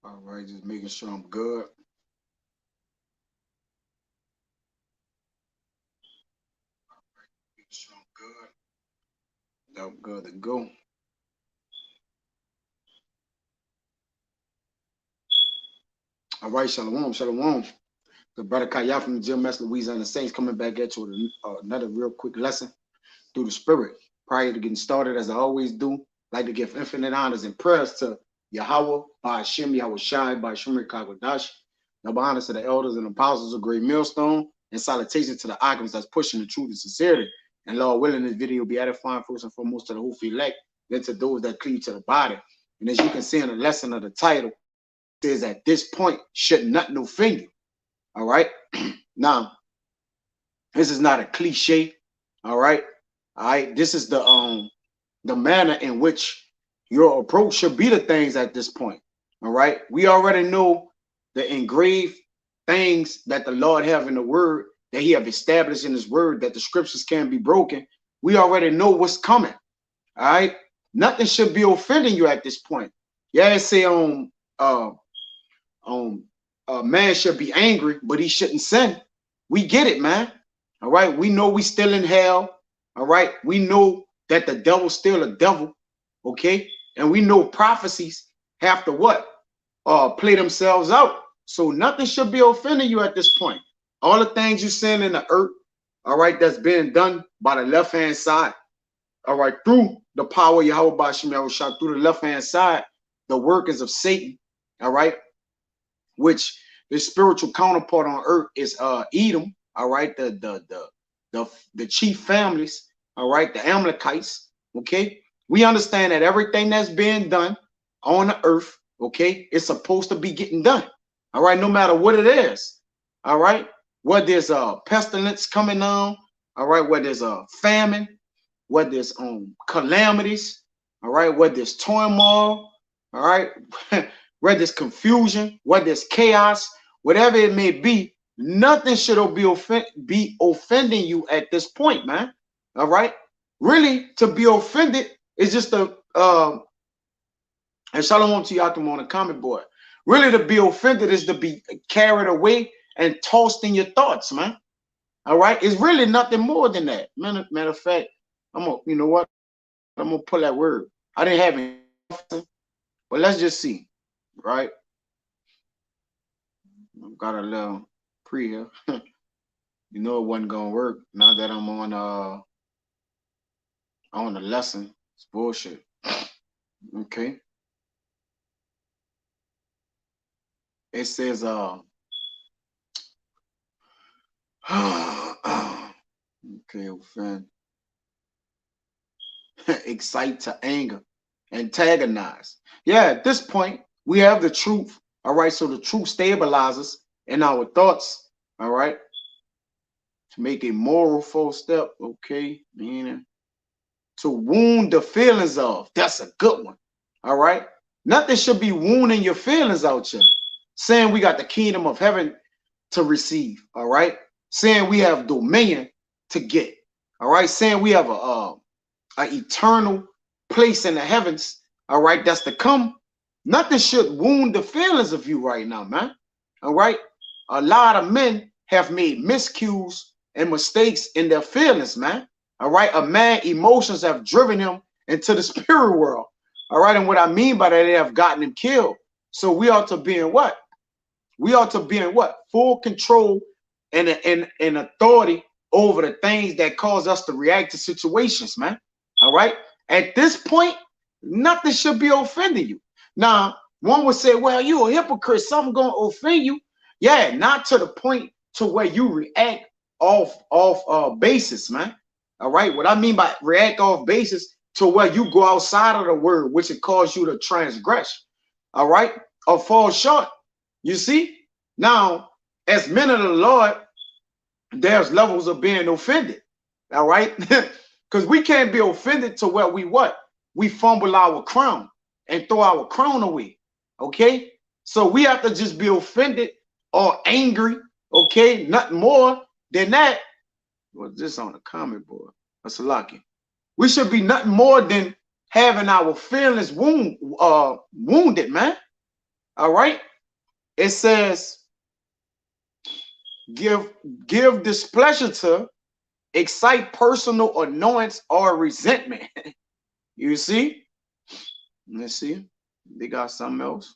All right, just making sure I'm good. Making sure I'm good. I'm good to go. All right, shalom, shalom. The brother Kaya from the Gym Master Louisiana Saints coming back at you with another real quick lesson through the spirit. Prior to getting started, as I always do, I'd like to give infinite honors and prayers to Yahweh, by Hashem, Yahweh Shai, by Shemri Kagwadash. Double honors to the elders and apostles of Great Millstone, and salutations to the icons that's pushing the truth and sincerity. And Lord willing, this video will be edifying first and foremost to the who elect, then to those that cleave to the body. And as you can see in the lesson of the title, it says at this point, should nothing offend you. All right. Now, this is not a cliche. All right. All right. This is the manner in which your approach should be to things at this point. All right. We already know the engraved things that the Lord have in the word, that he have established in his word, that the scriptures can be broken. We already know what's coming. All right. Nothing should be offending you at this point. Yeah, it say a man should be angry, but he shouldn't sin. We get it, man. All right. We know we still in hell. All right. We know that the devil's still a devil. Okay. And we know prophecies have to what? Play themselves out. So nothing should be offending you at this point. All the things you seen in the earth, all right, that's being done by the left hand side, all right, through the power of Yahweh Bashim Yahushua, through the left hand side, the workings of Satan, all right, which the spiritual counterpart on earth is Edom, all right, the chief families, all right, the Amalekites, okay. We understand that everything that's being done on the earth, okay, it's supposed to be getting done, all right, no matter what it is, all right, whether there's a pestilence coming on, all right, whether there's a famine, whether there's calamities, all right, whether there's turmoil, all right, whether there's confusion, whether there's chaos, whatever it may be, nothing should be offending you at this point, man. All right, really, to be offended is just a and shalom to Yatum on the comment board. Really, to be offended is to be carried away and tossed in your thoughts, man. All right, it's really nothing more than that. Matter of fact, you know what? I'm gonna pull that word. I didn't have it, but let's just see, right? I've got a little pre here. You know it wasn't gonna work. Now that I'm on the lesson, it's bullshit. Okay. It says okay, offend. Excite to anger, antagonize. Yeah, at this point, we have the truth. All right, so the truth stabilizes in our thoughts. All right, to make a moral false step. Okay, meaning to wound the feelings of. That's a good one. All right, nothing should be wounding your feelings out here. Saying we got the kingdom of heaven to receive. All right, saying we have dominion to get. All right, saying we have a eternal place in the heavens, all right, that's to come. Nothing should wound the feelings of you right now, man. All right, a lot of men have made miscues and mistakes in their feelings, man. All right, a man emotions have driven him into the spirit world. All right, and what I mean by that, they have gotten him killed. So we ought to be in what? We ought to be in what? Full control and authority over the things that cause us to react to situations, man. All right. At this point, nothing should be offending you. Now, one would say, well, you a hypocrite. Something going to offend you. Yeah, not to the point to where you react off basis, man. All right. What I mean by react off basis, to where you go outside of the word, which it cause you to transgress. All right. Or fall short. You see? Now, as men of the Lord, there's levels of being offended. All right. Because we can't be offended to where we what? We fumble our crown and throw our crown away. Okay? So we have to just be offended or angry. Okay? Nothing more than that. What's this on the comment board? That's a lucky. We should be nothing more than having our feelings wounded, man. All right. It says, give displeasure to, excite personal annoyance or resentment. You see? Let's see. They got something else.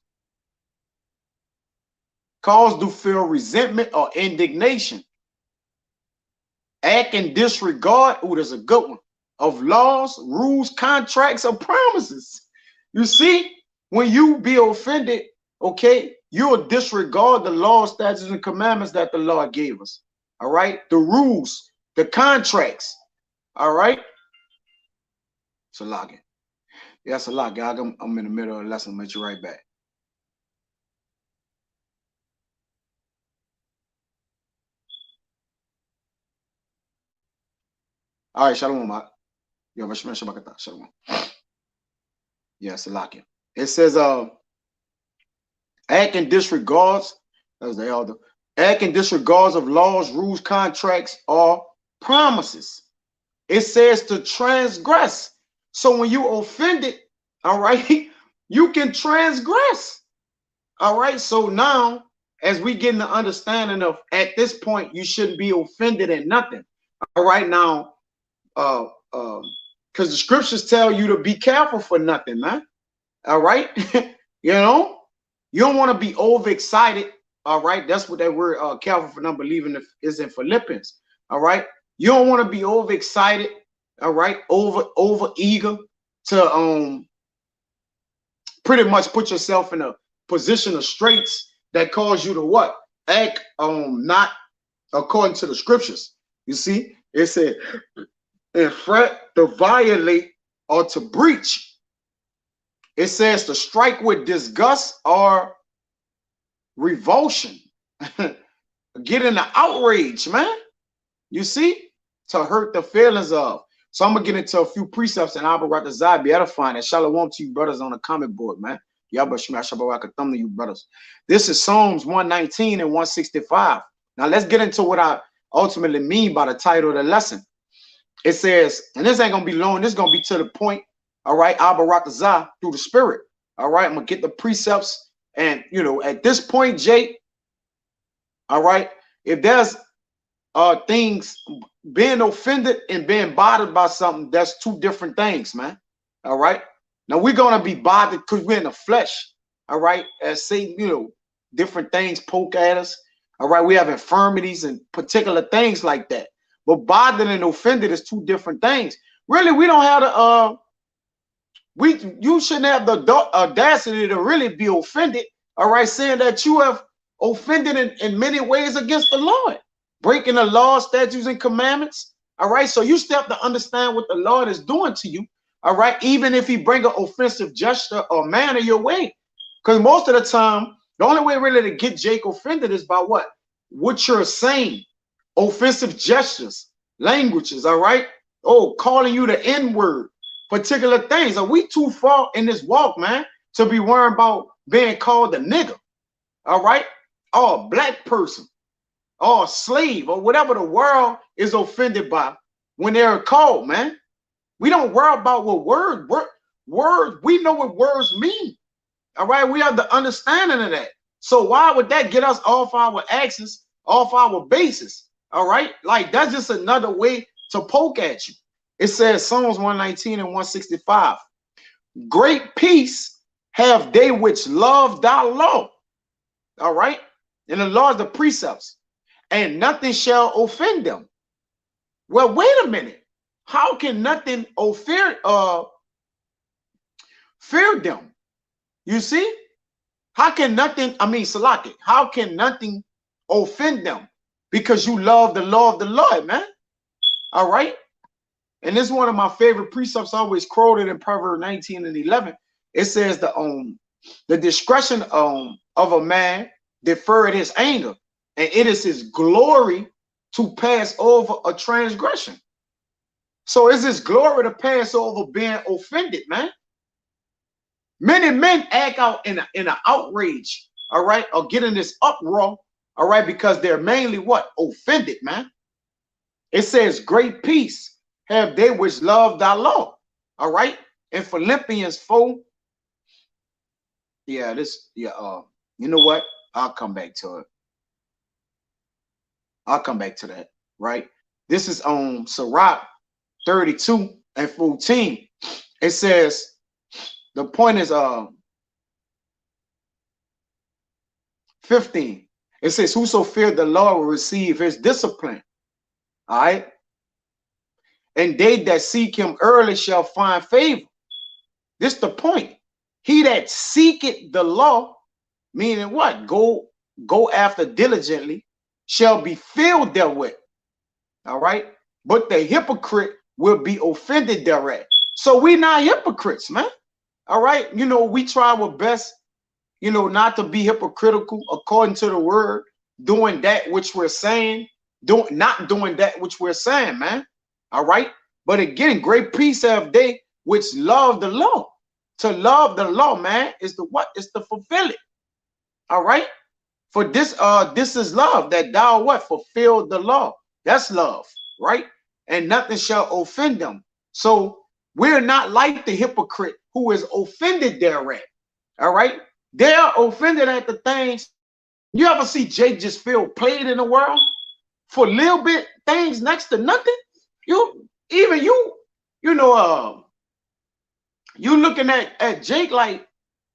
Cause to feel resentment or indignation. Act in disregard, oh, there's a good one, of laws, rules, contracts, or promises. You see, when you be offended, okay, you'll disregard the laws, statutes, and commandments that the Lord gave us. All right, the rules, the contracts. All right, it's a login. Yeah, it's a lot, guys. I'm in the middle of the lesson. I'll meet you right back. All right, shalom, Mark. Shalom. Yeah, it's a login. It says, act in disregards, as they all do, act in disregards of laws, rules, contracts, or promises. It says to transgress. So when you offended, all right, you can transgress. All right. So now, as we get in the understanding of at this point, you shouldn't be offended at nothing. All right. Now, because the scriptures tell you to be careful for nothing, man. All right. You know, you don't want to be overexcited. All right. That's what that word careful for not believing is in Philippians. All right. You don't want to be overexcited. All right. Over eager to pretty much put yourself in a position of straits that cause you to what? Act not according to the scriptures. You see, it said, and fret to violate or to breach. It says to strike with disgust or revulsion. Get in the outrage, man. You see, to hurt the feelings of. So I'm gonna get into a few precepts and I'll be to be edifying. And shalom to you brothers on the comment board, man. Yabba Shema Shabbat thumb to you brothers. This is Psalms 119 and 165. Now let's get into what I ultimately mean by the title of the lesson. It says, and this ain't gonna be long, this is gonna be to the point. All right, Abaratazah through the spirit. All right, I'm gonna get the precepts. And you know, at this point, Jake, all right, if there's things, being offended and being bothered by something, that's two different things, man. All right. Now we're gonna be bothered because we're in the flesh. All right, as Satan, you know, different things poke at us. All right, we have infirmities and particular things like that. But bothered and offended is two different things. Really, we don't have the you shouldn't have the audacity to really be offended. All right, saying that you have offended in many ways against the Lord, breaking the law, statutes, and commandments. All right, so you still have to understand what the Lord is doing to you. All right, even if he bring an offensive gesture or manner your way, because most of the time, the only way really to get Jake offended is by what you're saying, offensive gestures, languages. All right, oh, calling you the N-word, particular things. Are we too far in this walk, man, to be worrying about being called a nigger? All right, or a black person, or a slave, or whatever the world is offended by when they're called, man. We don't worry about what words, we know what words mean. All right, we have the understanding of that. So why would that get us off our axis, off our basis? All right, like that's just another way to poke at you. It says Psalms 119 and 165. Great peace have they which love thy law. All right, and the law is the precepts, and nothing shall offend them. Well, wait a minute. How can nothing fear them? You see? How can nothing, Salaki, how can nothing offend them? Because you love the law of the Lord, man. All right? And this is one of my favorite precepts, always quoted in Proverbs 19 and 11. It says the discretion of a man deferred his anger, and it is his glory to pass over a transgression. So it's his glory to pass over being offended, man. Many men act out in an outrage, all right, or get in this uproar, all right, because they're mainly what? Offended, man. It says, great peace have they which love thy law, all right? In Philippians 4 Yeah, this, yeah, you know what? I'll come back to it. I'll come back to that, right? This is on Sirach 32 and 14. It says, the point is 15. It says, whoso feared the Lord will receive his discipline. All right. And they that seek him early shall find favor. This the point. He that seeketh the law, meaning what? Go after diligently, shall be filled therewith. All right. But the hypocrite will be offended thereat. So we not hypocrites, man. All right. You know, we try our best, you know, not to be hypocritical according to the word, doing that which we're saying, not doing that which we're saying, man. All right. But again, great peace have they which love the law. To love the law, man, is the what? Is to fulfill it. All right. For this is love, that thou what? Fulfill the law. That's love, right? And nothing shall offend them. So we're not like the hypocrite who is offended thereat. All right. They are offended at the things. You ever see Jake just feel played in the world for a little bit, things next to nothing? You know, you looking at Jake like,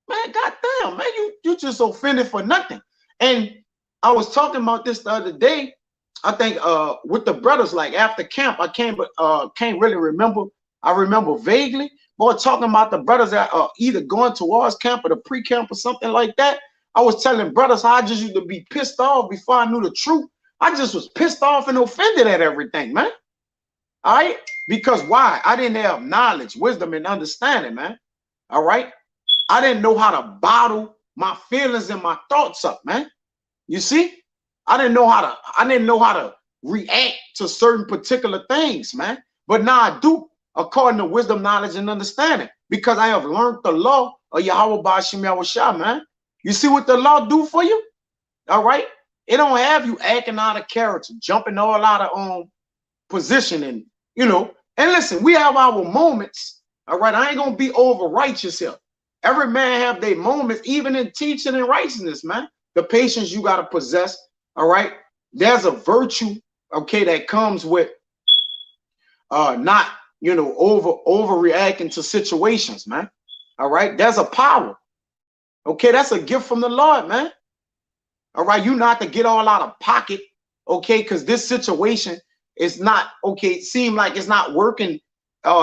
man, goddamn, man, you just offended for nothing. And I was talking about this the other day. I think with the brothers, like after camp, I can't really remember. I remember vaguely, but talking about the brothers that are either going towards camp or the pre-camp or something like that. I was telling brothers how I just used to be pissed off before I knew the truth. I just was pissed off and offended at everything, man. All right, because why? I didn't have knowledge, wisdom, and understanding, man. All right, I didn't know how to bottle my feelings and my thoughts up, man. You see, I didn't know how to react to certain particular things, man. But now I do, according to wisdom, knowledge, and understanding, because I have learned the law of Yahweh Ba'ashim Yahushua, man. You see what the law do for you? All right, it don't have you acting out of character, jumping all out of position, and you know. And listen, we have our moments. All right, I ain't gonna be over righteous here. Every man have their moments, even in teaching and righteousness, man. The patience you got to possess. All right. There's a virtue, okay, that comes with not, you know, overreacting to situations, man. All right. There's a power. Okay, that's a gift from the Lord, man. All right, you not to get all out of pocket, okay, because this situation is not okay. It seems like it's not working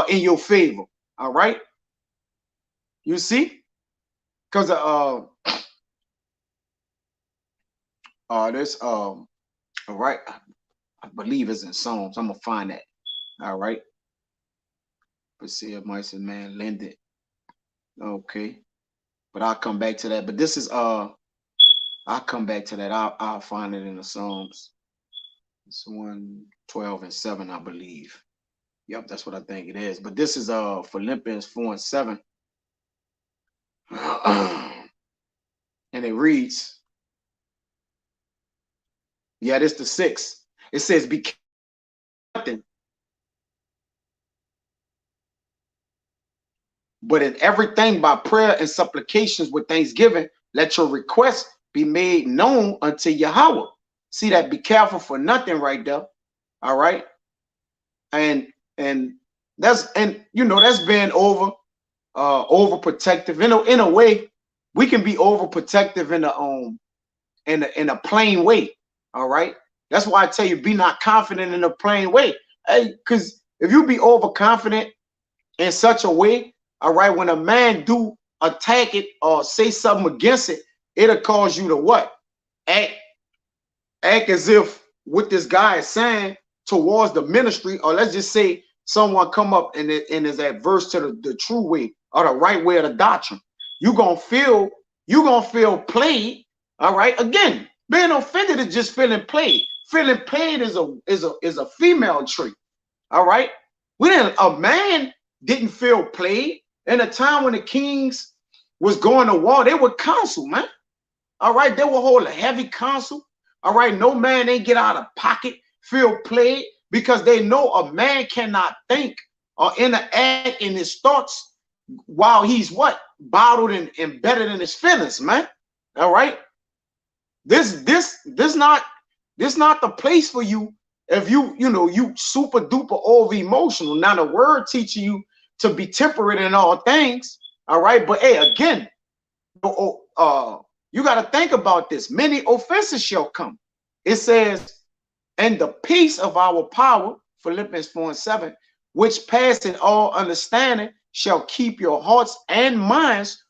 in your favor. All right. You see? Because this all right, I believe it's in Psalms. I'm gonna find that. All right. Let's see if mice and man lend it. Okay. But I'll come back to that. But this is I'll come back to that. I'll find it in the Psalms. It's 112 and 7, I believe. Yep, that's what I think it is. But this is Philippians 4 and 7. And it reads, yeah, this the 6. It says, be nothing, but in everything by prayer and supplications with thanksgiving, let your requests be made known unto Yahweh. See that? Be careful for nothing right there. All right. And that's, and you know, that's being overprotective. In a way, we can be overprotective in a plain way. All right. That's why I tell you, be not confident in a plain way. Hey, because if you be overconfident in such a way, all right, when a man do attack it or say something against it, it'll cause you to what? Act as if what this guy is saying towards the ministry, or let's just say someone come up and is adverse to the true way or the right way of the doctrine. You're gonna feel played. All right. Again, being offended is just feeling played. Feeling played is a female trait. All right. A man didn't feel played. In a time when the kings was going to war, they would counsel, man. All right. They would hold a heavy counsel. All right. No man ain't get out of pocket, feel played, because they know a man cannot think or interact in his thoughts while he's what? Bottled and embedded in his feelings, man. All right. This not the place for you if you super duper over emotional. Now the word teaching you to be temperate in all things. All right. But hey, again, you got to think about this. Many offenses shall come. It says, and the peace of our power, Philippians 4:7, which passeth all understanding, shall keep your hearts and minds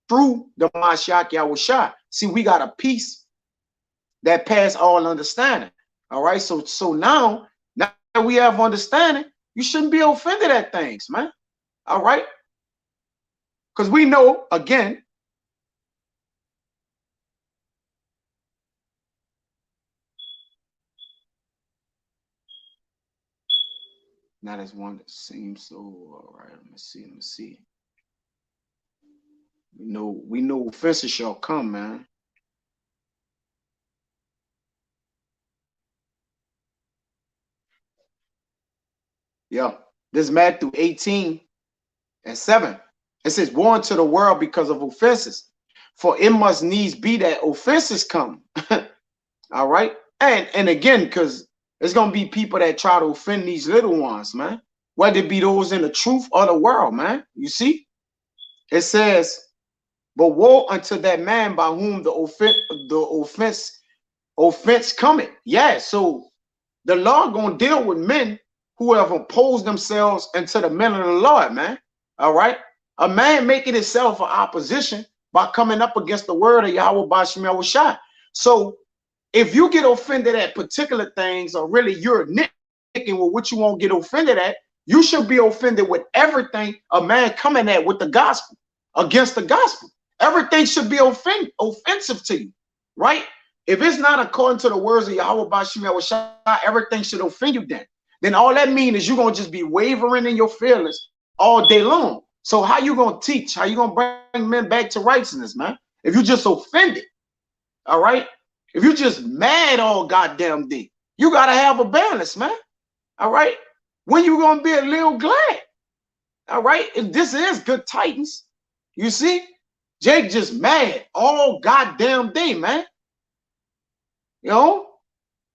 through the Mashiach Yahushua. See, we got a peace that pass all understanding. All right. So now that we have understanding, you shouldn't be offended at things, man. All right. Because we know, again, not as one that seems so. All right. Let me see. We know offenses shall come, man. Yeah. This is Matthew 18:7. It says, "Woe unto the world because of offenses, for it must needs be that offenses come." All right. And again, because there's gonna be people that try to offend these little ones, man. Whether it be those in the truth or the world, man. You see? It says, "But woe unto that man by whom the offense cometh." Yeah, so the law gonna deal with men who have opposed themselves unto the men of the Lord, man. All right. A man making himself an opposition by coming up against the word of Yahweh Bashim Yahushua. So if you get offended at particular things, or really you're nitpicking with what you won't get offended at, you should be offended with everything a man coming at with the gospel, against the gospel. Everything should be offensive to you, right? If it's not according to the words of Yahweh Bashim Yahushua, everything should offend you then. Then all that means is you're going to just be wavering in your feelings all day long. So how you going to teach? How you going to bring men back to righteousness, man? If you just offended, all right? If you just mad all goddamn day, you got to have a balance, man. All right? When you going to be a little glad? All right? If this is good Titans, you see? Jake just mad all goddamn day, man. You know?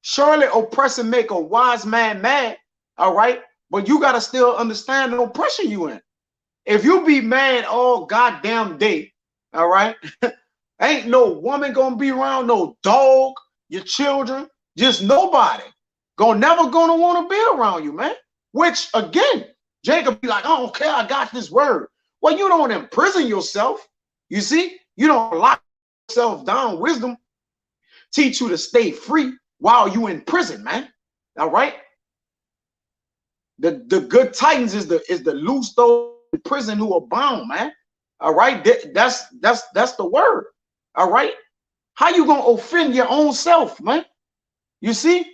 Surely oppression make a wise man mad, all right? But you got to still understand the oppression you in. If you be mad all goddamn day, all right? Ain't no woman gonna be around, no dog, your children, just nobody. Never gonna want to be around you, man. Which again, Jacob be like, oh, okay, I got this word. Well, you don't imprison yourself. You see, you don't lock yourself down. Wisdom teach you to stay free while you in prison, man. All right. The good Titans is the loose those in prison who are bound, man. All right. That's the word. All right. How you gonna offend your own self, man? You see,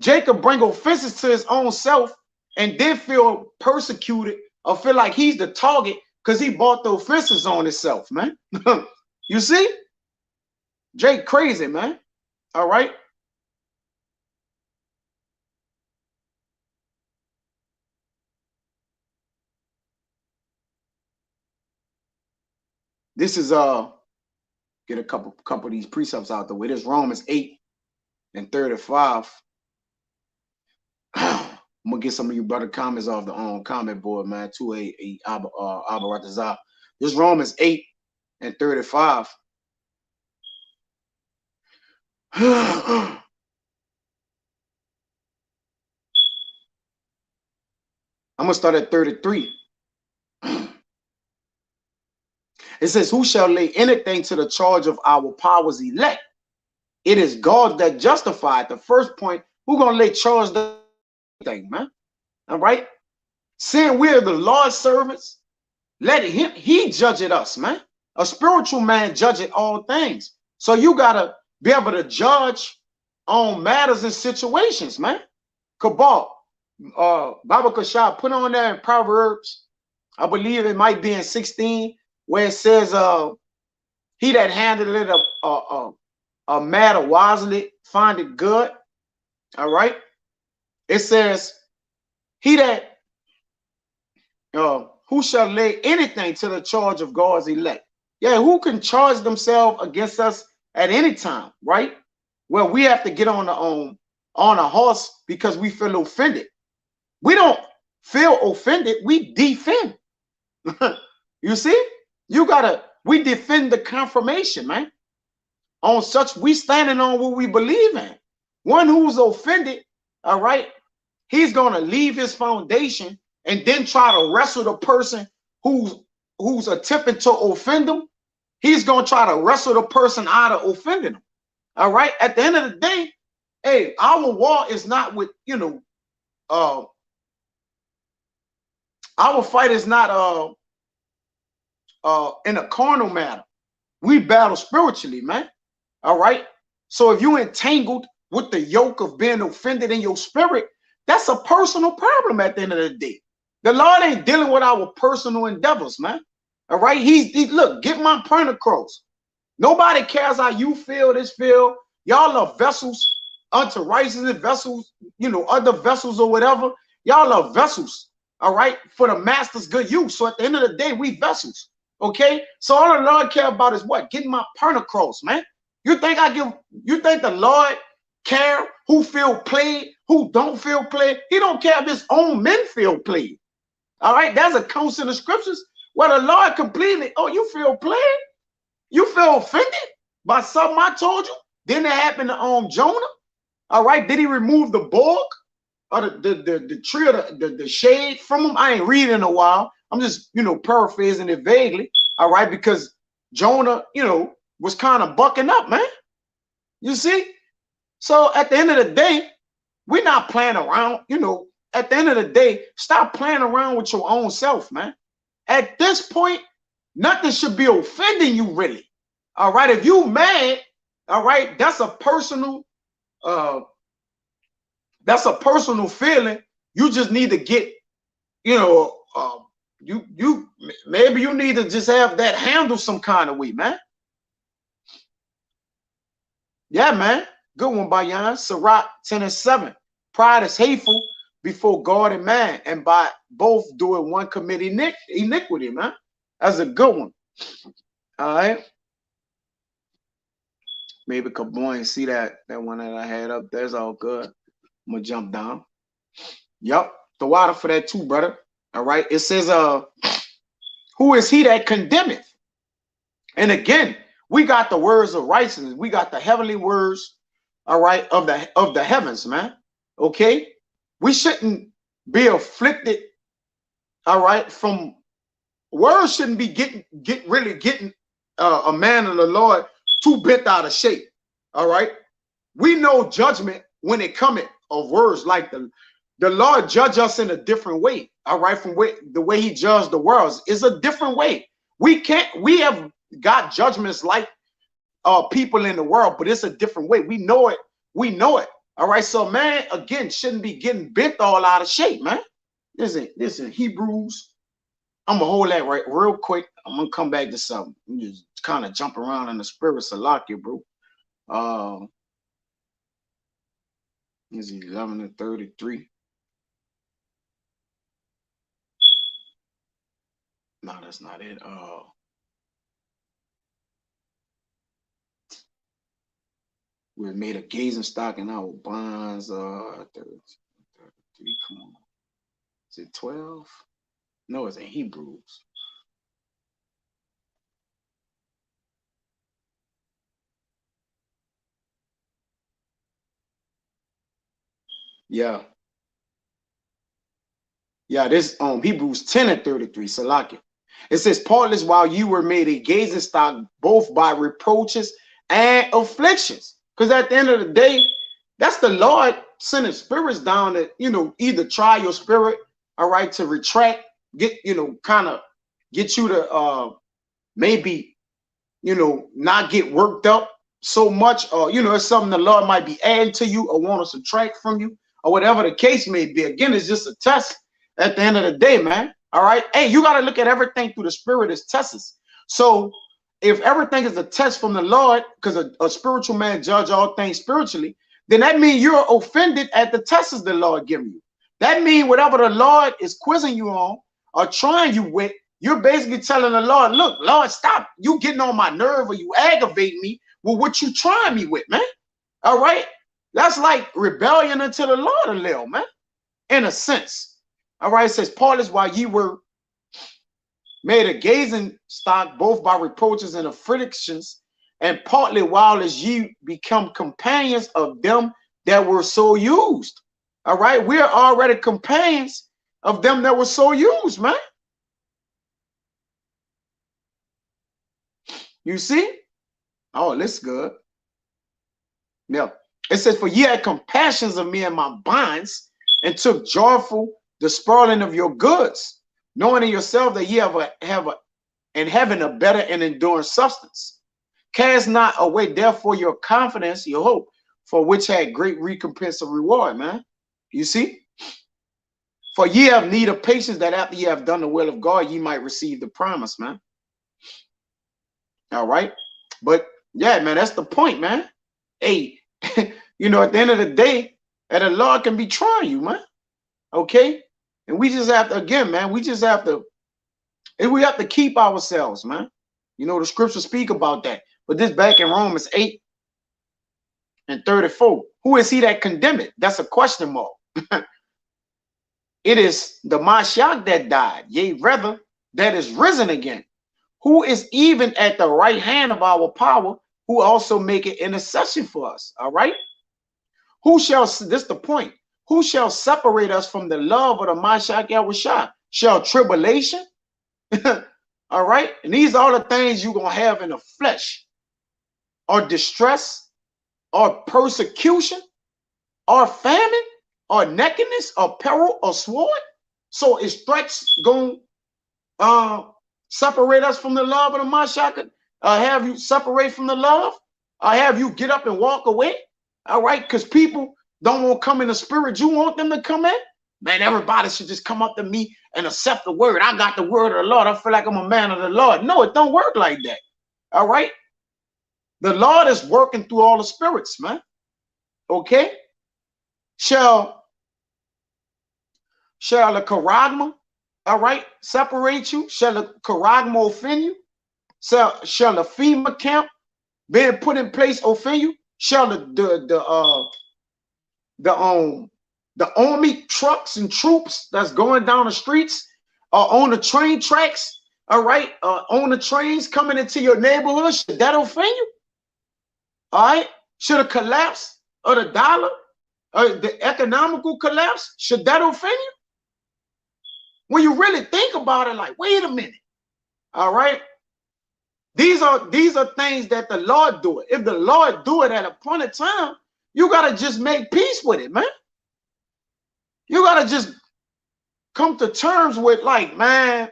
Jacob bring offenses to his own self and then feel persecuted or feel like he's the target because he brought the offenses on himself, man. You see, Jake crazy, man. All right. This is get a couple of these precepts out the way. This Romans 8:35. I'm gonna get some of you better comments off the comment board, man. 288 Abaratazah. This Romans 8:35. I'm gonna start at 33. It says, "Who shall lay anything to the charge of our powers elect? It is God that justified." The first point, who gonna lay charge the thing, man? All right. Saying we are the Lord's servants, let him, he judge it us, man. A spiritual man judge it all things. So you gotta be able to judge on matters and situations, man. Kabal, Baba Kashab, put on there in Proverbs, I believe it might be in 16, where it says, he that handled it a matter wisely find it good. All right. It says, he that who shall lay anything to the charge of God's elect? Yeah, who can charge themselves against us at any time, right? Well, we have to get on a horse because we feel offended. We don't feel offended, we defend. You see? We defend the confirmation, man. On such, we standing on what we believe in. One who's offended, all right, he's gonna leave his foundation and then try to wrestle the person who's attempting to offend him. He's gonna try to wrestle the person out of offending him. All right. At the end of the day, hey, our war is not with, our fight is not in a carnal matter. We battle spiritually, man. All right. So if you entangled with the yoke of being offended in your spirit, that's a personal problem at the end of the day. The Lord ain't dealing with our personal endeavors, man. All right. Look, get my point across. Nobody cares how you feel, Y'all are vessels unto righteousness, vessels, other vessels or whatever. Y'all are vessels, all right, for the master's good use. So at the end of the day, we vessels, okay? So all the Lord care about is what? Getting my point across, man. You think the Lord care who feel played, who don't feel played? He don't care if his own men feel played. All right, there's accounts in the scriptures where the Lord completely, oh, you feel played? You feel offended by something I told you? Didn't it happen to Jonah? All right, did he remove the borg or the tree of the shade from him? I ain't reading in a while. I'm just, paraphrasing it vaguely. All right, because Jonah, was kind of bucking up, man. You see? So at the end of the day, we're not playing around, At the end of the day, stop playing around with your own self, man. At this point, nothing should be offending you, really. All right, if you mad, all right, that's a personal feeling. You just need to get, maybe you need to just have that handled some kind of way, man. Yeah, man. Good one by Jan. Sirach 10:7. Pride is hateful before God and man, and by both doing one commit iniquity, man. That's a good one. All right. Maybe Kaboy see that one that I had up there's all good. I'm gonna jump down. Yup, the water for that too, brother. All right. It says, who is he that condemneth? And again, we got the words of righteousness. We got the heavenly words, all right, of the heavens, man. Okay. We shouldn't be afflicted, all right, from words shouldn't be getting a man of the Lord too bent out of shape. All right. We know judgment when it cometh of words like the Lord judge us in a different way. All right. From the way he judged the worlds is a different way. We have got judgments like people in the world, but it's a different way. We know it. All right. So man, again, shouldn't be getting bent all out of shape, man. Listen, Hebrews. I'm gonna hold that right real quick. I'm gonna come back to something. I'm just kind of jump around in the spirit of Salakia, bro. Is 11:33? No, that's not it. We made a gazing stock in our bonds. 33. Come on. Is it 12? No, it's in Hebrews. Yeah. Yeah, this Hebrews 10:33, Salakia. It says, Partly while you were made a gazing stock, both by reproaches and afflictions. Because at the end of the day, that's the Lord sending spirits down that, either try your spirit, all right, to retract, kind of get you to maybe, not get worked up so much, or, it's something the Lord might be adding to you or want to subtract from you, or whatever the case may be. Again, it's just a test at the end of the day, man. All right. Hey, you got to look at everything through the spirit as tests. So if everything is a test from the Lord, because a spiritual man judge all things spiritually, then that means you're offended at the tests the Lord giving you. That means whatever the Lord is quizzing you on, are trying you with, you're basically telling the Lord, look, Lord, stop. You getting on my nerve, or you aggravate me with what you trying me with, man. All right. That's like rebellion unto the Lord a little, man, in a sense. All right. It says, Paulus, while ye were made a gazing stock, both by reproaches and afflictions, and partly while as ye become companions of them that were so used. All right. We're already companions of them that were so used, man. You see? Oh, that's good. Now, it says, for ye had compassions of me and my bonds, and took joyful the spoiling of your goods, knowing in yourself that ye and having a better and enduring substance. Cast not away, therefore, your confidence, your hope, for which had great recompense of reward, man. You see? For ye have need of patience, that after ye have done the will of God, ye might receive the promise, man. All right. But yeah, man, that's the point, man. Hey, you know, at the end of the day, that the Lord can be trying you, man. Okay. And we just have to, again, man, we have to keep ourselves, man. You know, the scriptures speak about that. But this back in Romans 8 and 34. Who is he that condemneth? That's a question mark. It is the Mashiach that died, yea, rather, that is risen again, who is even at the right hand of our power, who also make it intercession for us. All right. Who shall, this the point, who shall separate us from the love of the Mashiach Yahushua? Shall tribulation? All right. And these are the things you're going to have in the flesh, or distress, or persecution, or famine, or nakedness, or peril, or sword. So is threats going separate us from the love of the Mashiach? Have you separate from the love? Have you get up and walk away? All right, because people don't want to come in the spirit you want them to come in. Man, everybody should just come up to me and accept the word. I got the word of the Lord. I feel like I'm a man of the Lord. No, it don't work like that. All right. The Lord is working through all the spirits, man. Okay. Shall the charagma, all right, separate you? Shall the charagma offend you? Shall the FEMA camp being put in place offend you? Shall the army trucks and troops that's going down the streets, on the train tracks, all right, on the trains coming into your neighborhood, should that offend you? All right, should a collapse of the dollar, the economical collapse, should that offend you? When you really think about it, like, wait a minute, all right. These are things that the Lord do it. If the Lord do it at a point in time, you gotta just make peace with it, man. You gotta just come to terms with, like, man,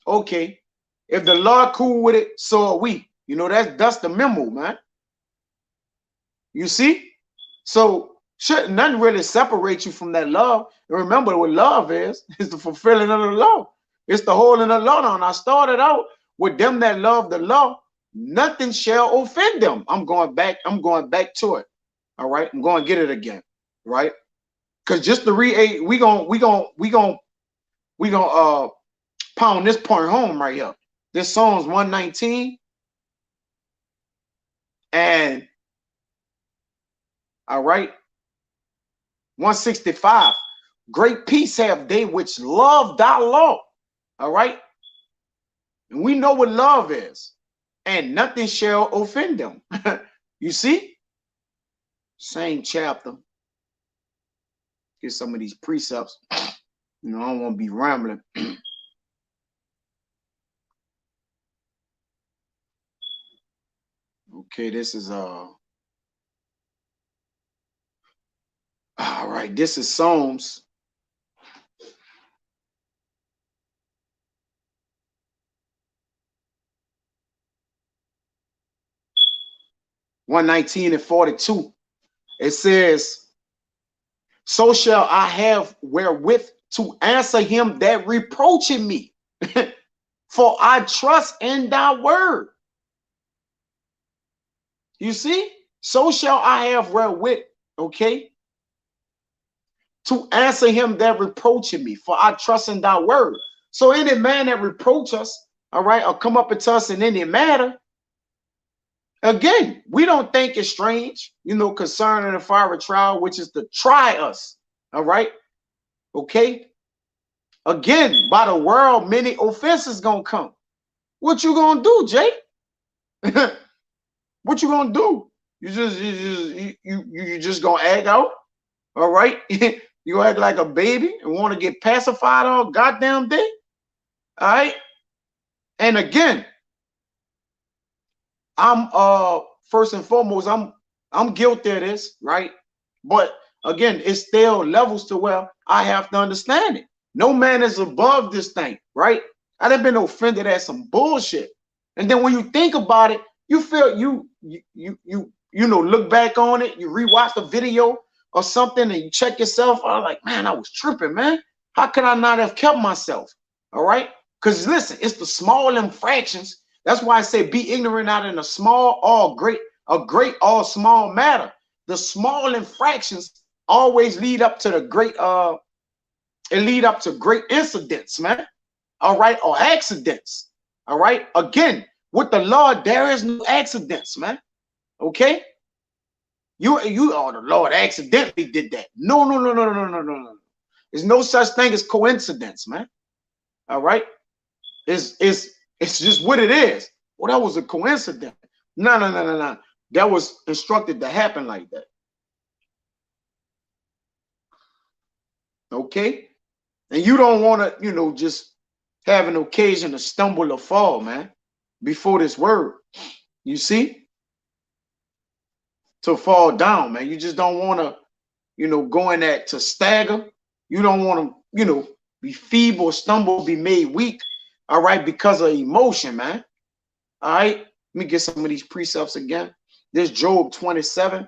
okay, if the Lord cool with it, so are we. You know, that's the memo, man. You see? So shouldn't nothing really separate you from that love. And remember what love is the fulfilling of the law. It's the holding of the law down. I started out with them that love the law, nothing shall offend them. I'm going back to it. All right. I'm going to get it again. Right. Because just to we gonna pound this point home right here. This Psalms 119 and all right, 165. Great peace have they which love thy law. All right. And we know what love is, and nothing shall offend them. You see? Same chapter. Get some of these precepts. You know, I don't want to be rambling. Okay, this is all right. This is Psalms 119 and 42. It says, so shall I have wherewith to answer him that reproacheth me, for I trust in thy word. You see? So shall I have wherewith, okay, to answer him that reproacheth me, for I trust in thy word. So any man that reproach us, all right, or come up to us in any matter, again, we don't think it's strange, you know, concerning the fiery trial, which is to try us. All right. Okay. Again, by the world, many offenses gonna come. What you gonna do, Jay? What you gonna do? You just gonna act out? All right. You act like a baby and want to get pacified all goddamn day. All right. And again, I'm first and foremost, I'm guilty of this, right? But again, it's still levels to where I have to understand it. No man is above this thing, right? I done been offended at some bullshit. And then when you think about it, you feel you know, look back on it, you rewatch the video or something, and you check yourself. I'm like, man, I was tripping, man. How could I not have kept myself? All right. Because listen, it's the small infractions. That's why I say be ignorant out in a small or great, a great or small matter. The small infractions always lead up to the great it lead up to great incidents, man. All right, or accidents. All right. Again, with the Lord, there is no accidents, man. Okay. You the Lord accidentally did that. No. There's no such thing as coincidence, man. All right. It's just what it is. Well, that was a coincidence. No. That was instructed to happen like that. Okay. And you don't want to, you know, just have an occasion to stumble or fall, man, before this word. You see? To fall down, man. You just don't want to, you know, go in that to stagger. You don't want to, you know, be feeble, stumble, be made weak. All right, because of emotion, man. All right, let me get some of these precepts again. This Job 27:6.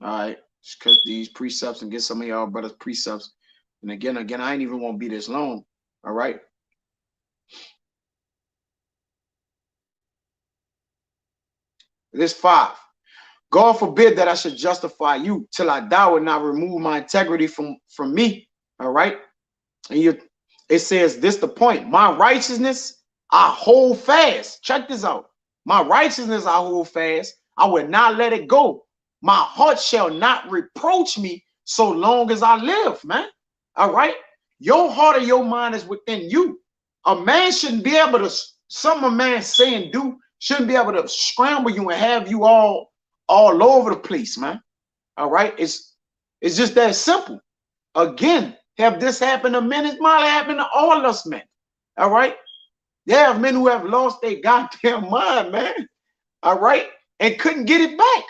All right, just cut these precepts and get some of y'all brothers precepts. And again, I ain't even want to be this long. All right. This 5. God forbid that I should justify you till I die would not remove my integrity from me. All right. And it says this the point. My righteousness I hold fast. Check this out. My righteousness I hold fast. I will not let it go. My heart shall not reproach me so long as I live, man. All right. Your heart or your mind is within you. A man shouldn't be able to, a man say and do shouldn't be able to scramble you and have you all over the place, man. All right. It's just that simple. Again, have this happened to men? It might happen to all of us, men. All right. There are men who have lost their goddamn mind, man. All right. And couldn't get it back.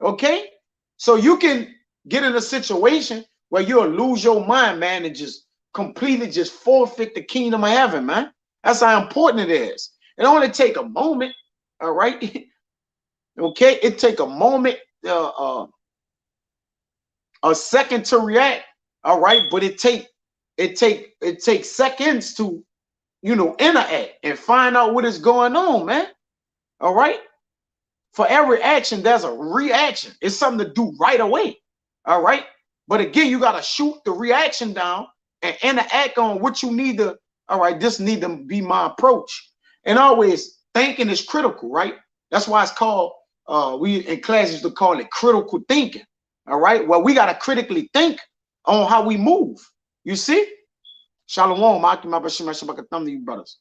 Okay. So you can get in a situation where you'll lose your mind, man, and just completely just forfeit the kingdom of heaven, man. That's how important it is. It only take a moment. All right. Okay. It take a moment, a second to react. All right, but it takes seconds to, you know, interact and find out what is going on, man. All right. For every action, there's a reaction. It's something to do right away. All right. But again, you got to shoot the reaction down and interact on what you need to. All right, this need to be my approach. And always thinking is critical, right? That's why it's called, we in class used to call it critical thinking. All right. Well, we got to critically think on how we move. You see? Shalom, to you brothers.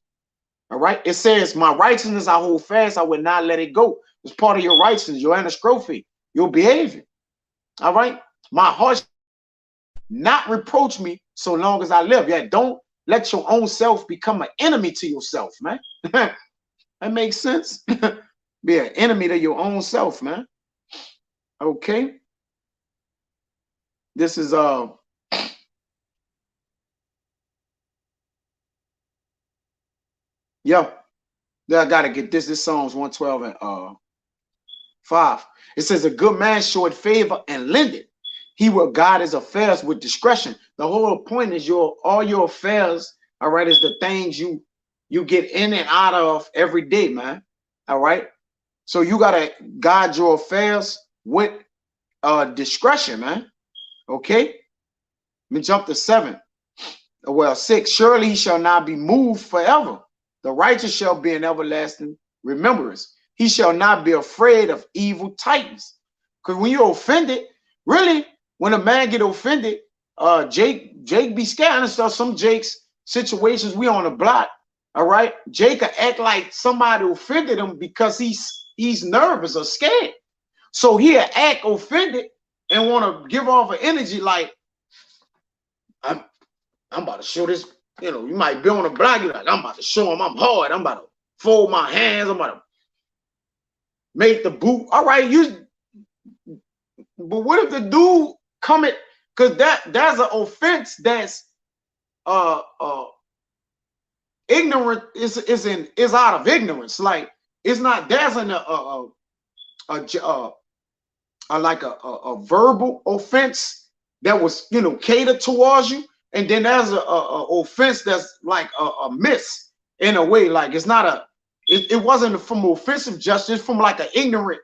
All right. It says, my righteousness I hold fast, I will not let it go. It's part of your righteousness, your anastrophe, your behavior. All right. My heart not reproach me so long as I live. Yeah, don't let your own self become an enemy to yourself, man. That makes sense. Be an enemy to your own self, man. Okay. This is yeah, I gotta get this. This Psalms 112 and 5. It says, a good man showeth favor and lendeth. He will guide his affairs with discretion. The whole point is all your affairs, all right, is the things you get in and out of every day, man. All right. So you gotta guide your affairs with discretion, man. Okay. Let me jump to 7. Well, 6, surely he shall not be moved forever. The righteous shall be in everlasting remembrance. He shall not be afraid of evil titans. Because when you're offended, really, when a man get offended, Jake be scared and stuff. Some Jake's situations, we on the block, all right? Jake will act like somebody offended him because he's nervous or scared. So he'll act offended and want to give off an energy like, I'm about to show this. You know, you might be on a block, you're like, I'm about to show him I'm hard. I'm about to fold my hands. I'm about to make the boot. All right, but what if the dude come at, because that's an offense that's ignorant, is out of ignorance. Like, it's not, there's like a verbal offense that was, you know, catered towards you, and then there's a offense that's like a miss in a way. Like, it's not it wasn't from offensive justice, from like an ignorant,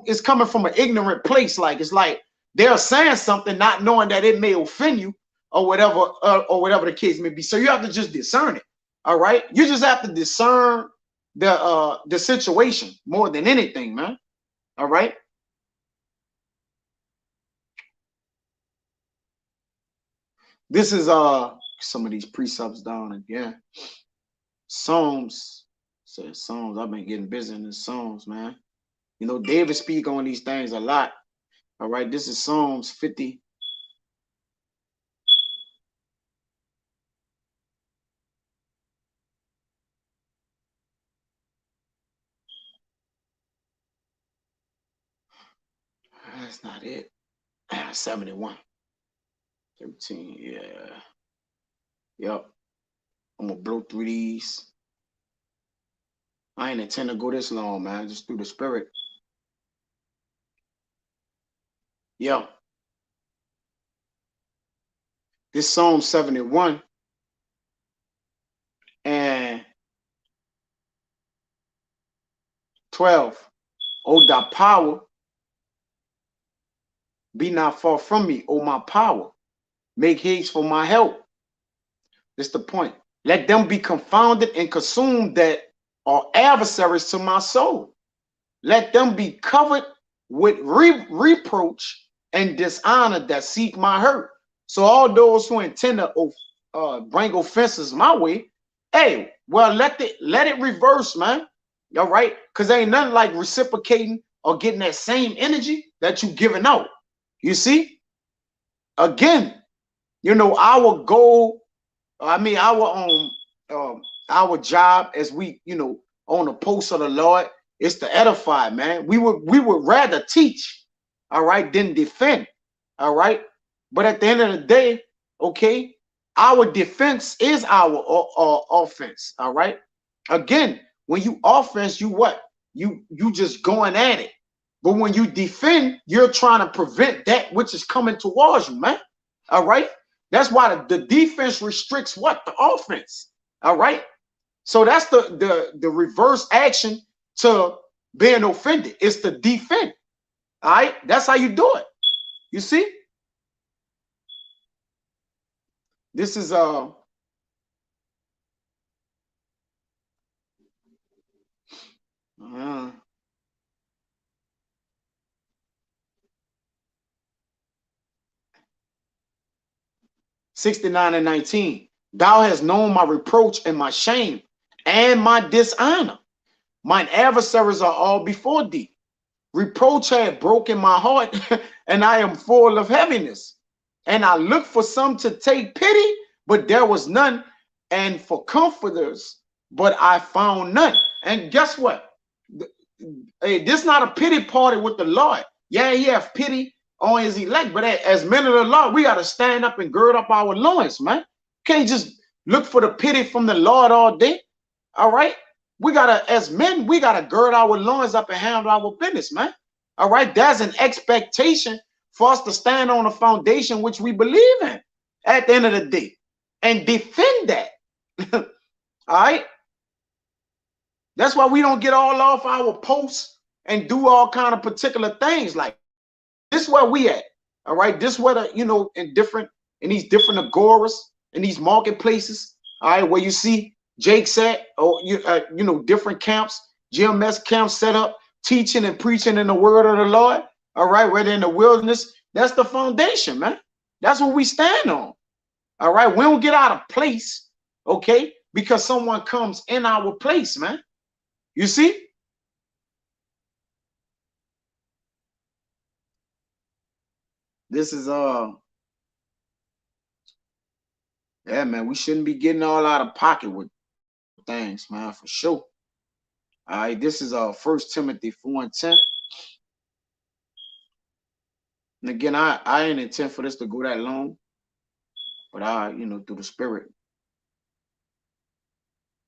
it's coming from an ignorant place. Like, it's like they're saying something not knowing that it may offend you or whatever the case may be. So you have to just discern it. All right, you just have to discern the situation more than anything, man. All right. This is some of these precepts down again. Psalms, says Psalms. I've been getting busy in the Psalms, man. You know, David speak on these things a lot. All right, this is Psalms 50. That's not it. 71. 13, yeah. Yep. I'm gonna blow through these. I ain't intend to go this long, man. Just through the spirit. Yeah. This Psalm 71 and 12. Oh, thy power, be not far from me, oh my power. Make haste for my help. That's the point. Let them be confounded and consumed that are adversaries to my soul. Let them be covered with reproach and dishonor that seek my hurt. So all those who intend to bring offenses my way, hey, well, let it reverse, man. All right, because ain't nothing like reciprocating or getting that same energy that you giving out. You see, again, you know, our goal, I mean, our job as we, you know, on the post of the Lord is to edify, man. We would rather teach, all right, than defend, all right. But at the end of the day, okay, our defense is our offense, all right. Again, when you offense, you what? You just going at it. But when you defend, you're trying to prevent that which is coming towards you, man. All right. That's why the defense restricts what? The offense. All right. So that's the reverse action to being offended. It's to defend. All right. That's how you do it. You see? This is 69 and 19. Thou hast known my reproach and my shame and my dishonor. Mine adversaries are all before thee. Reproach had broken my heart, and I am full of heaviness. And I looked for some to take pity, but there was none, and for comforters, but I found none. And guess what? Hey, this is not a pity party with the Lord. Yeah, he have pity on his elect, but as men of the Lord, we got to stand up and gird up our loins, man. Can't just look for the pity from the Lord all day. All right. We gotta, as men, we gotta gird our loins up and handle our business, man. All right. There's an expectation for us to stand on a foundation which we believe in at the end of the day and defend that. All right. That's why we don't get all off our posts and do all kind of particular things. Like, this is where we at. All right. This is where the, you know, in these different agoras, in these marketplaces, all right, where you see Jake's at, or you know, different camps, GMS camps set up, teaching and preaching in the word of the Lord, all right, whether in the wilderness, that's the foundation, man. That's what we stand on. All right, we don't get out of place, okay, because someone comes in our place, man. You see? This is yeah, man, we shouldn't be getting all out of pocket with things, man, for sure. All right, this is 1 Timothy 4:10. And again, I ain't intend for this to go that long, but you know, through the spirit.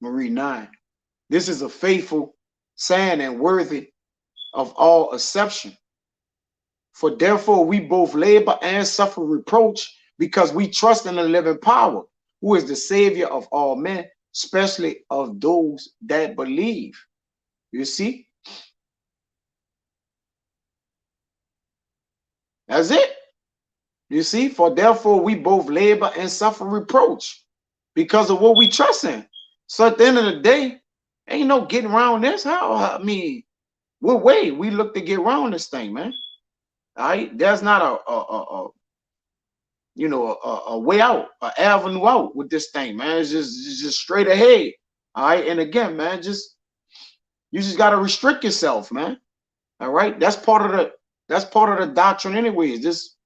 Marie 9. This is a faithful saying and worthy of all acception. For therefore we both labor and suffer reproach, because we trust in the living power, who is the Savior of all men, especially of those that believe. You see? That's it. You see? For therefore we both labor and suffer reproach, because of what we trust in. So at the end of the day, ain't no getting around this. How? I mean, what way we look to get around this thing, man? All right, there's not a you know, a way out, an avenue out with this thing, man. It's just straight ahead. All right, and again, man, you just gotta restrict yourself, man. All right, that's part of the doctrine, anyways. Just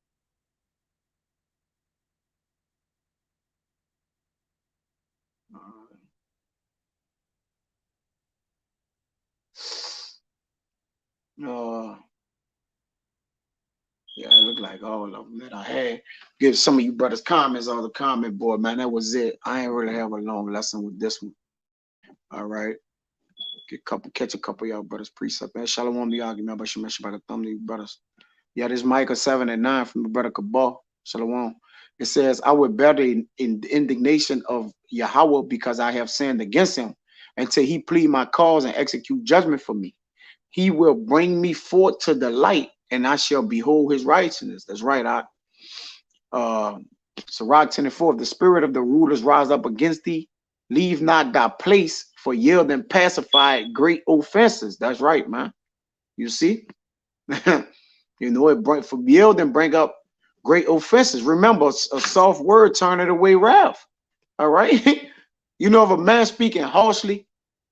yeah, it looked like all of them that I had. Give some of you brothers comments on the comment board, man. That was it. I ain't really have a long lesson with this one. All right. Catch a couple of y'all brothers precept. Man. Shalom the argument about Shemesh by the thumbnail brothers. Yeah, this Micah 7 and 9 from the brother Kabal. Shalom. It says, I would bear the indignation of Yahweh because I have sinned against him, until he plead my cause and execute judgment for me. He will bring me forth to the light, and I shall behold his righteousness. That's right. Sirach 10:4, the spirit of the rulers rise up against thee. Leave not thy place, for yield and pacify great offenses. That's right, man. You see? You know, it bring for yield and bring up great offenses. Remember, a soft word turneth away wrath. All right. You know, if a man speaking harshly,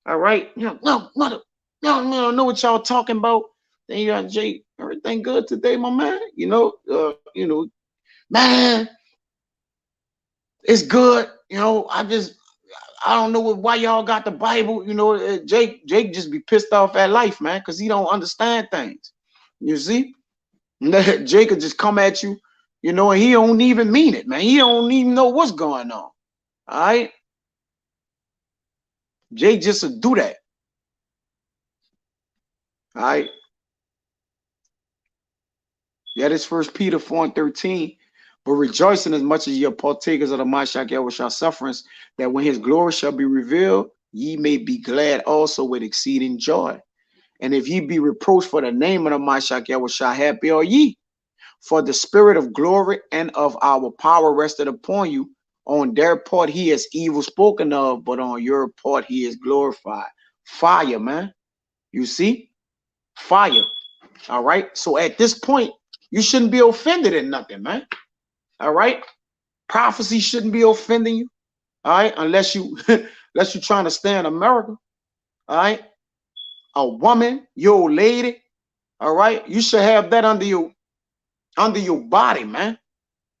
all right, you know, no, mother, no, know what y'all talking about. Then you got Jake, everything good today, my man. You know, man, it's good. You know, I don't know why y'all got the Bible. You know, Jake just be pissed off at life, man, because he don't understand things. You see? Jake could just come at you, you know, and he don't even mean it, man. He don't even know what's going on. All right. Jake just to do that. All right. Yeah, this 1 Peter 4:13. But rejoicing as much as you're partakers of the Mashiach Yahushua sufferings, that when his glory shall be revealed, ye may be glad also with exceeding joy. And if ye be reproached for the name of the Mashiach Yahushua, happy are ye. For the spirit of glory and of our power rested upon you. On their part he is evil spoken of, but on your part he is glorified. Fire, man. You see? Fire. All right. So at this point, you shouldn't be offended in nothing, man. All right. Prophecy shouldn't be offending you. All right. Unless you trying to stay in America. All right. A woman, your lady. All right. You should have that under your body, man.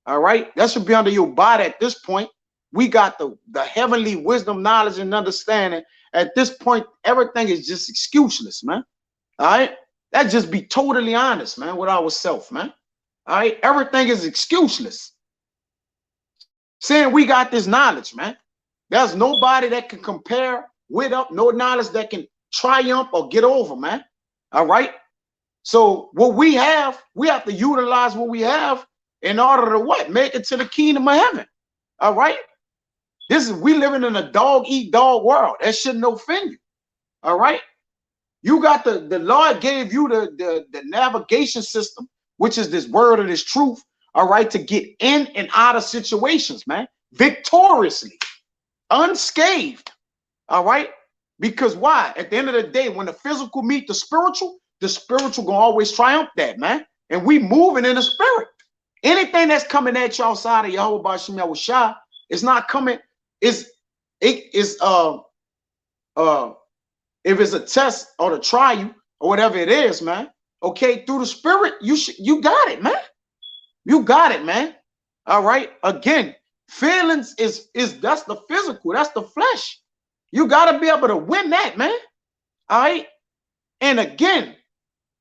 All right. That should be under your body at this point. We got the heavenly wisdom, knowledge, and understanding. At this point, everything is just excuseless, man. All right. That just be totally honest, man, with ourselves, man. All right. Everything is excuseless. Saying we got this knowledge, man. There's nobody that can compare with up, no knowledge that can triumph or get over, man. All right. So what we have to utilize what we have in order to what? Make it to the kingdom of heaven. All right. We living in a dog eat dog world. That shouldn't offend you. All right. You got the Lord gave you the navigation system, which is this word of this truth. All right, to get in and out of situations, man. victoriously, unscathed. All right? Because why? At the end of the day, when the physical meet the spiritual gonna always triumph that, man. And we moving in the spirit. Anything that's coming at you outside of Yahweh Bashim Yahushua, it's not coming. If it's a test or to try you or whatever it is, man. Okay, through the spirit, you got it, man. You got it, man. All right. Again, feelings is that's the physical, that's the flesh. You got to be able to win that, man. All right. And again,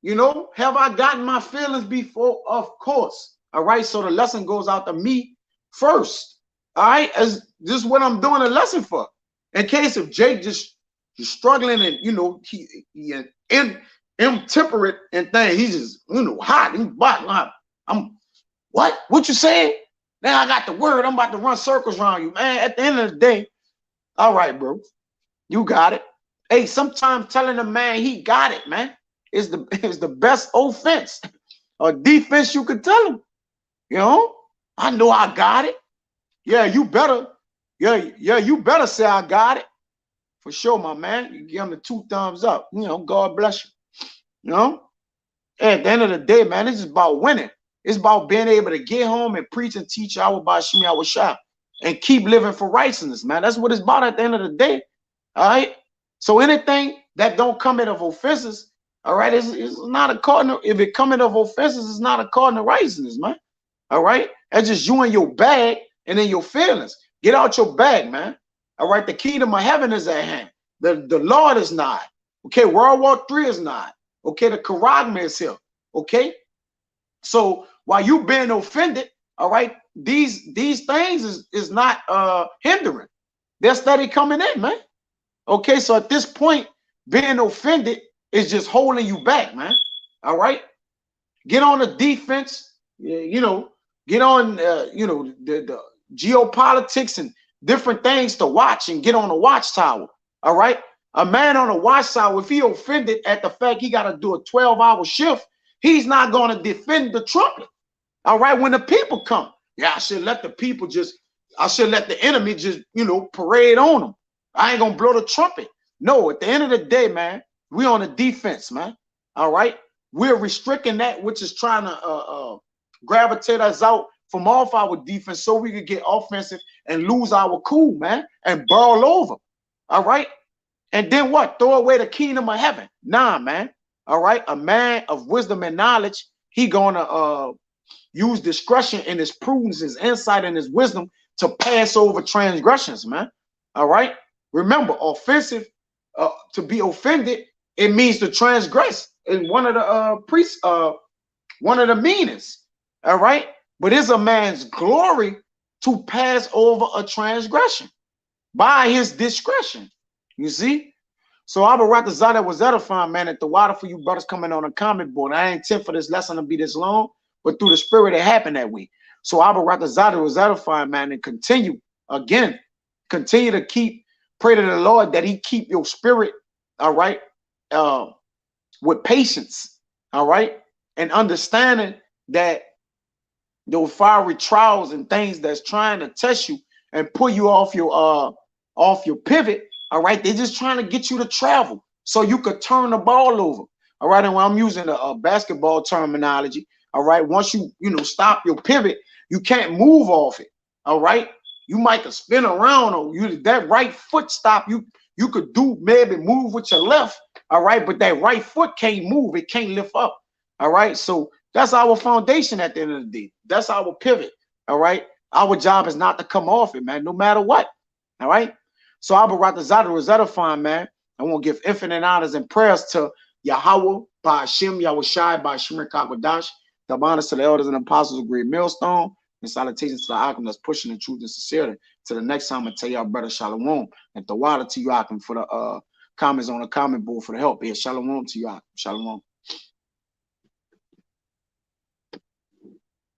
you know, have I gotten my feelings before? Of course. All right. So the lesson goes out to me first. All right. As this is what I'm doing a lesson for. In case if Jake just struggling and, you know, he intemperate and thing, he's just, you know, hot. What you saying? Now I got the word. I'm about to run circles around you, man. At the end of the day, all right, bro. You got it. Hey, sometimes telling a man he got it, man, is the best offense or defense you could tell him. You know, I know I got it. Yeah, you better. Yeah, you better say I got it. For sure, my man. You give him the 2 thumbs up. You know, God bless you. You know? At the end of the day, man, it's just about winning. It's about being able to get home and preach and teach Yahweh Bashim Yahushua and keep living for righteousness, man. That's what it's about at the end of the day. All right. So anything that don't come in of offenses, all right, it's not according to, if it come in of offenses, it's not according to righteousness, man. All right. That's just you and your bag and then your feelings. Get out your bag, man. All right. The kingdom of heaven is at hand. The Lord is nigh. Okay. World War III is nigh. Okay. The Charagma is here. Okay. So while you being offended, all right, these things is not hindering. They're steady coming in, man. Okay, so at this point, being offended is just holding you back, man. All right, get on the defense. You know, get on you know, the geopolitics and different things to watch and get on the watchtower. All right, a man on a watchtower, if he offended at the fact he got to do a 12-hour shift, he's not going to defend the trumpet. All right, when the people come, yeah, I should let the people I should let the enemy just, you know, parade on them. I ain't gonna blow the trumpet. No, at the end of the day, man, we on the defense, man. All right, we're restricting that which is trying to gravitate us out from off our defense so we could get offensive and lose our cool, man, and burl over. All right, and then what? Throw away the kingdom of heaven? Nah, man. All right, a man of wisdom and knowledge, he gonna use discretion and his prudence, his insight, and his wisdom to pass over transgressions, man. All right. Remember, offensive, to be offended, it means to transgress. And one of the one of the meanings. All right. But it's a man's glory to pass over a transgression by his discretion. You see? So Abba Ratazada was edifying, man, at the water for you brothers coming on a comment board. I ain't intend for this lesson to be this long, but through the spirit, it happened that way. So Abba Ratazada was edifying, man, and continue to pray to the Lord that he keep your spirit, all right, with patience, all right, and understanding that those fiery trials and things that's trying to test you and pull you off your pivot, all right, they're just trying to get you to travel so you could turn the ball over, all right. And when I'm using a basketball terminology, all right, once you stop your pivot, you can't move off it, all right. You might spin around, or that right foot stop. You could maybe move with your left, all right, but that right foot can't move. It can't lift up, all right. So that's our foundation at the end of the day. That's our pivot, all right. Our job is not to come off it, man, no matter what, all right. So Abba Ratazada was edifying, man. I want to give infinite honors and prayers to Yahweh, Ba'ashim, Yahushai, Ba'ashim Kakwadash, the honors to the elders and apostles of Great Millstone. And salutations to the Akim that's pushing the truth and sincerity. To the next time, I tell y'all, brother, shalom. And the water to you, Akim, for the comments on the comment board for the help. Yeah, shalom to you, Akim. Shalom.